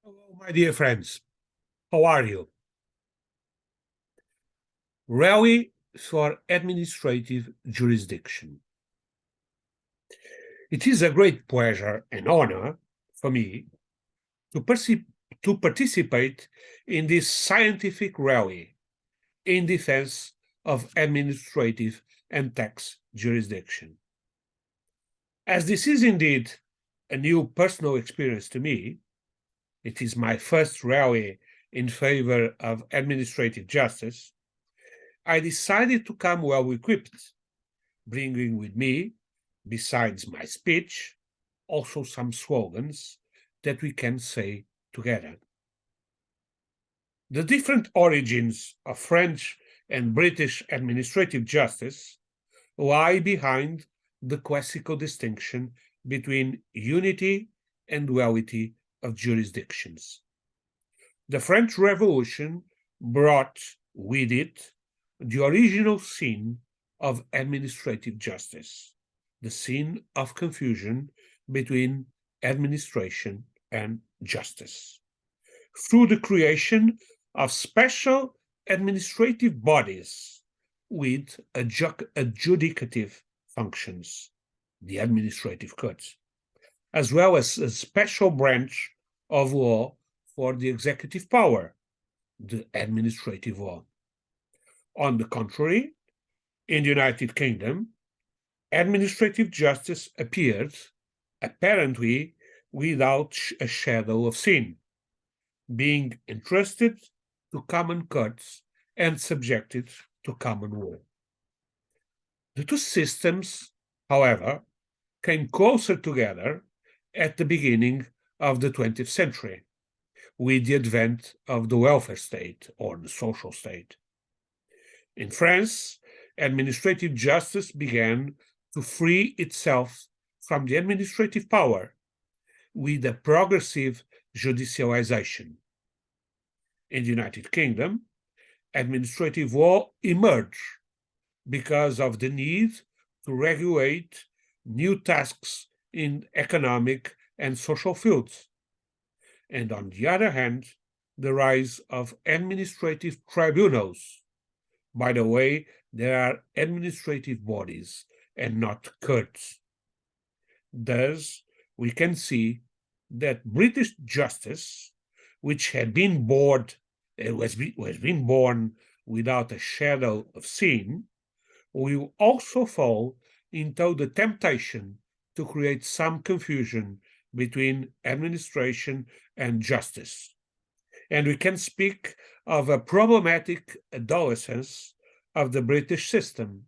Hello, my dear friends. How are you? Rally for administrative jurisdiction. It is a great pleasure and honor for me to, to participate in this scientific rally in defense of administrative and tax jurisdiction. As this is indeed a new personal experience to me, it is my first rally in favor of administrative justice. I decided to come well equipped, bringing with me, besides my speech, also some slogans that we can say together. The different origins of French and British administrative justice lie behind the classical distinction between unity and duality of jurisdictions. The French Revolution brought with it the original sin of administrative justice, the sin of confusion between administration and justice, through the creation of special administrative bodies with adjudicative functions, the administrative courts, as well as a special branch of law for the executive power, the administrative law. On the contrary, in the United Kingdom, administrative justice appeared, apparently without a shadow of sin, being entrusted to common courts and subjected to common law. The two systems, however, came closer together at the beginning of the 20th century, with the advent of the welfare state or the social state. In France, administrative justice began to free itself from the administrative power with a progressive judicialization. In the United Kingdom, administrative law emerged because of the need to regulate new tasks in economic and social fields. And on the other hand, the rise of administrative tribunals. By the way, there are administrative bodies and not courts. Thus, we can see that British justice, which had been born, was been born without a shadow of sin, will also fall into the temptation to create some confusion between administration and justice. And we can speak of a problematic adolescence of the British system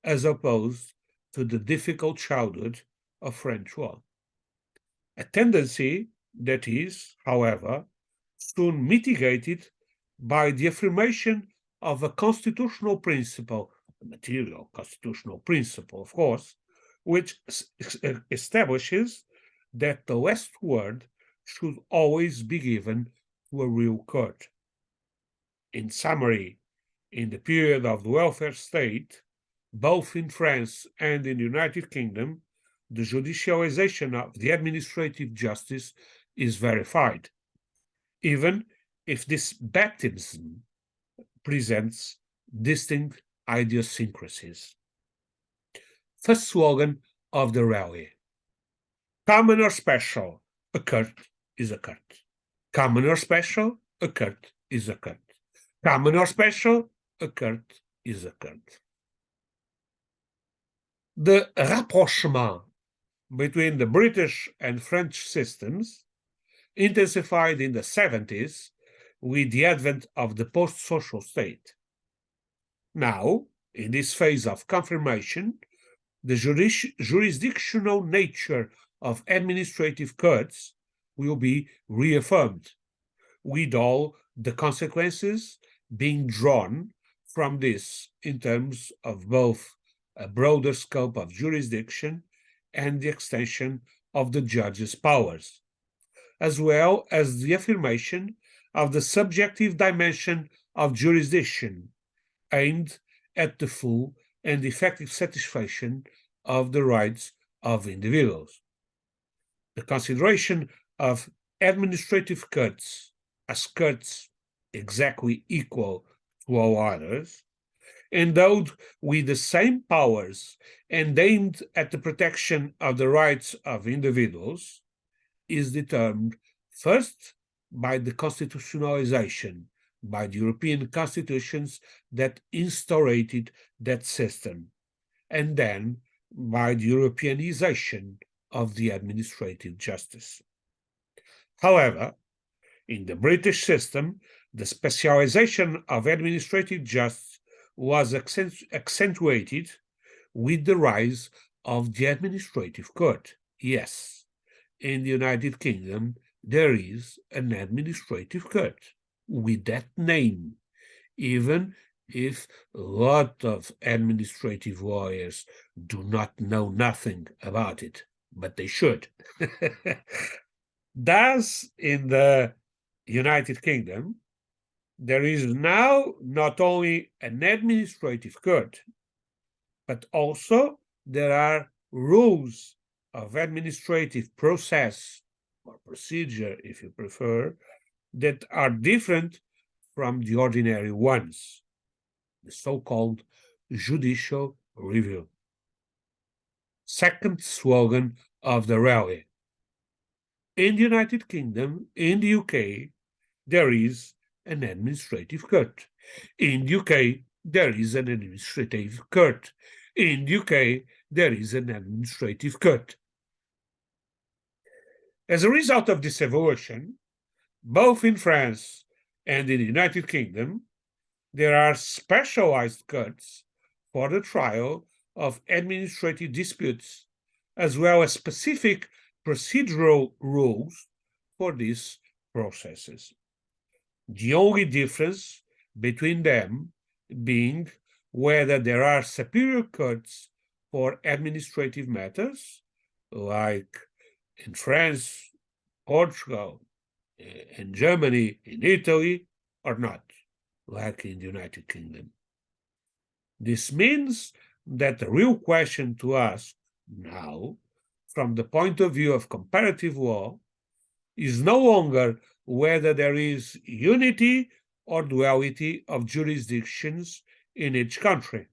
as opposed to the difficult childhood of French law. A tendency that is, however, soon mitigated by the affirmation of a constitutional principle, a material constitutional principle, of course, which establishes that the last word should always be given to a real court. In summary, in the period of the welfare state, both in France and in the United Kingdom, the judicialization of the administrative justice is verified, even if this baptism presents distinct idiosyncrasies. First slogan of the rally: common or special, a court is a court. Common or special, a court is a court. Common or special, a court is a court. The rapprochement between the British and French systems intensified in the 70s with the advent of the post-social state. Now, in this phase of confirmation, the jurisdictional nature of administrative courts will be reaffirmed, with all the consequences being drawn from this in terms of both a broader scope of jurisdiction and the extension of the judge's powers, as well as the affirmation of the subjective dimension of jurisdiction aimed at the full and effective satisfaction of the rights of individuals. The consideration of administrative cuts as cuts exactly equal to all others, endowed with the same powers and aimed at the protection of the rights of individuals, is determined first by the constitutionalization by the European constitutions that instaurated that system, and then by the Europeanization of the administrative justice. However, in the British system, the specialization of administrative justice was accentuated with the rise of the administrative court. Yes, in the United Kingdom, there is an administrative court with that name, even if a lot of administrative lawyers do not know nothing about it, but they should. Thus, in the United Kingdom, there is now not only an administrative court, but also there are rules of administrative process or procedure, if you prefer, that are different from the ordinary ones, the so-called judicial review. Second slogan of the rally. In the United Kingdom, in the UK, there is an administrative court. In the UK, there is an administrative court. In the UK, there is an administrative court. As a result of this evolution, both in France and in the United Kingdom, there are specialized courts for the trial of administrative disputes, as well as specific procedural rules for these processes. The only difference between them being whether there are superior courts for administrative matters, like in France, Portugal, in Germany, in Italy, or not, like in the United Kingdom. This means that the real question to ask now, from the point of view of comparative law, is no longer whether there is unity or duality of jurisdictions in each country,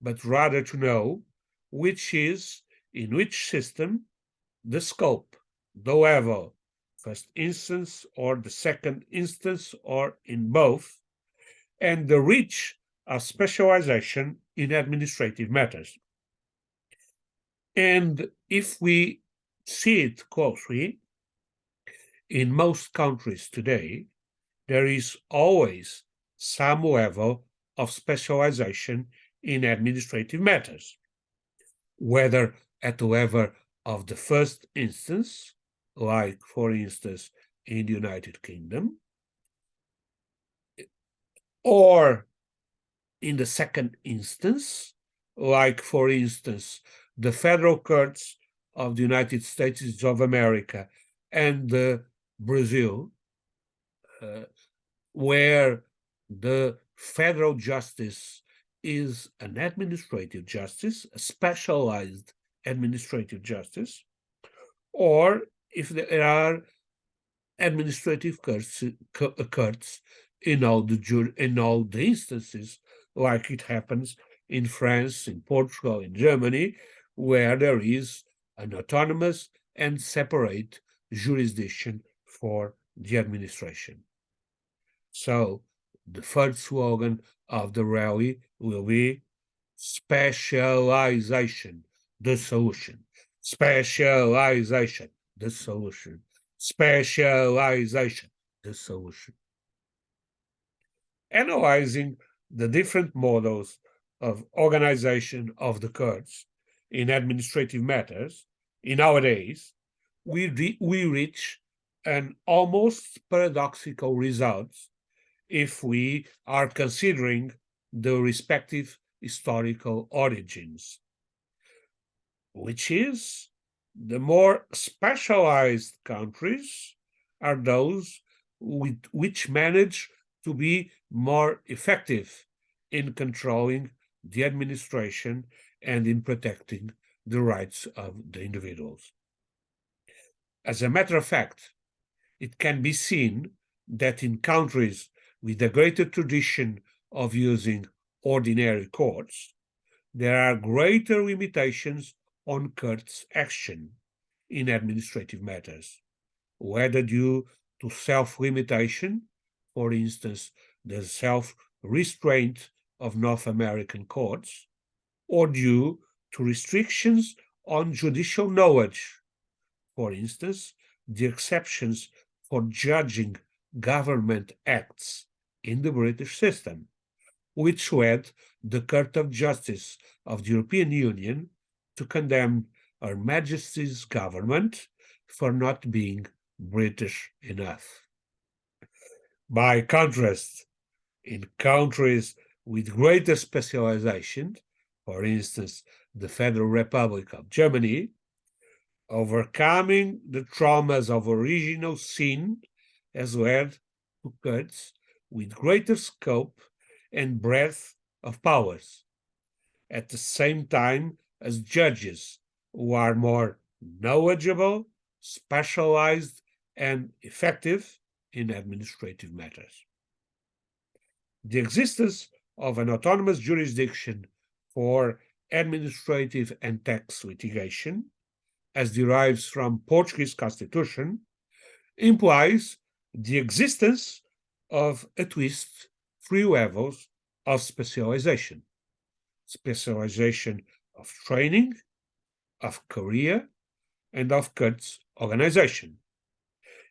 but rather to know which is, in which system, the scope, the level, first instance or the second instance or in both, and the reach of specialization in administrative matters. And if we see it closely, in most countries today, there is always some level of specialization in administrative matters, whether at the level of the first instance, like, for instance, in the United Kingdom, or in the second instance, like, for instance, the federal courts of the United States of America and Brazil, where the federal justice is an administrative justice, a specialized administrative justice, or if there are administrative courts in all the instances, like it happens in France, in Portugal, in Germany, where there is an autonomous and separate jurisdiction for the administration. So the third slogan of the rally will be specialization, the solution. Specialization, the solution. Specialization, the solution. Analyzing the different models of organization of the courts in administrative matters, in our days, we reach an almost paradoxical result if we are considering the respective historical origins, which is the more specialized countries are those which manage to be more effective in controlling the administration and in protecting the rights of the individuals. As a matter of fact, it can be seen that in countries with a greater tradition of using ordinary courts, there are greater limitations on courts' action in administrative matters, whether due to self-limitation, for instance, the self-restraint of North American courts, or due to restrictions on judicial knowledge, for instance, the exceptions for judging government acts in the British system, which led the Court of Justice of the European Union to condemn Her Majesty's government for not being British enough. By contrast, in countries with greater specialization, for instance, the Federal Republic of Germany, overcoming the traumas of original sin has led to courts with greater scope and breadth of powers, at the same time as judges who are more knowledgeable, specialized, and effective in administrative matters. The existence of an autonomous jurisdiction for administrative and tax litigation, as derives from Portuguese Constitution, implies the existence of at least 3 levels of specialization: specialization of training, of career, and of courts organization.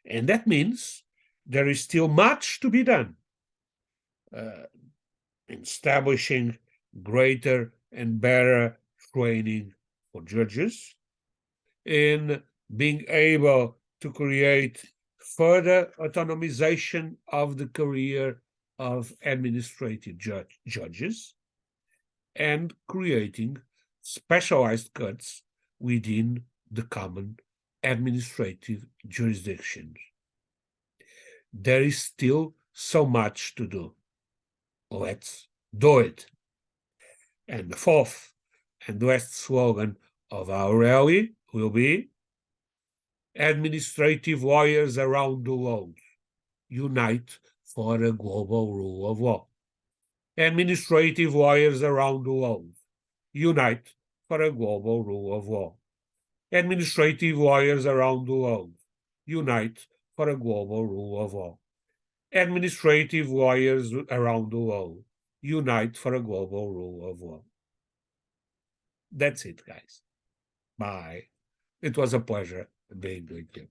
And that means there is still much to be done in establishing greater and better training for judges, in being able to create further autonomization of the career of administrative judges, and creating specialized courts within the common administrative jurisdictions. There is still so much to do. Let's do it. And the fourth and last slogan of our rally will be: administrative lawyers around the world, unite for a global rule of law. Administrative lawyers around the world, unite for a global rule of law. Administrative lawyers around the world, unite for a global rule of law. Administrative lawyers around the world, unite for a global rule of law. That's it, guys. Bye. It was a pleasure being with you.